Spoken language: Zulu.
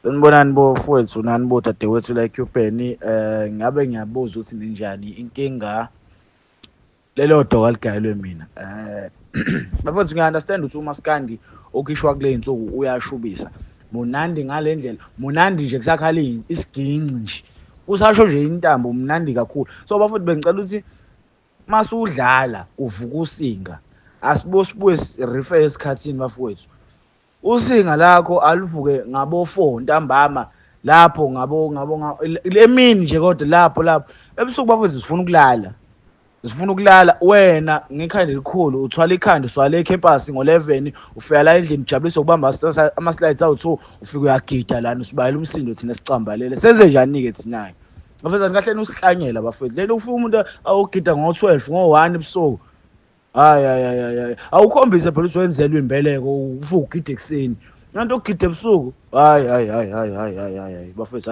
Sanibonani bofowethu nani bo dadewethu la eCuban. Ngabe ngiyabuza ukuthi ninjani inkinga lelo doka ligayelwe mina. Bafowethu ngiya-understand ukuthi uMaskandi okhishwa kule y'nsuku uyashubisa. Munandi ngale ndlela, munandi nje kusakhala isiginci nje. Usasho nje intambo mnandi kakhulu. So bafowethu bengicela ukuthi masudlala uvuka usinga. Sibuye rife esikhathini bafowethu. Usinga lakho aluvuke ngabo 4 ntambama lapho lemini nje kodwa lapho ebusuku bafowethu sifuna ukulala wena ngekhanda elikhulu uthwala ikhanda uswale ecampus ngo-11 ufika la endlini ujabulise ukubamba ama-slides awu-2 ufike uyagida lana usibayela umsindo thina sicambalele senze njani-ke thina-ke bafethu kahle nusihlanyela bafethu lelo ufika umuntu awugida ngo-12 ngo-1 ebusuku hayi awukhombise phela ukuthi wenzelwe imbeleko uvuke ugide ekuseni nanto ukugida ebusuku hayi bafethu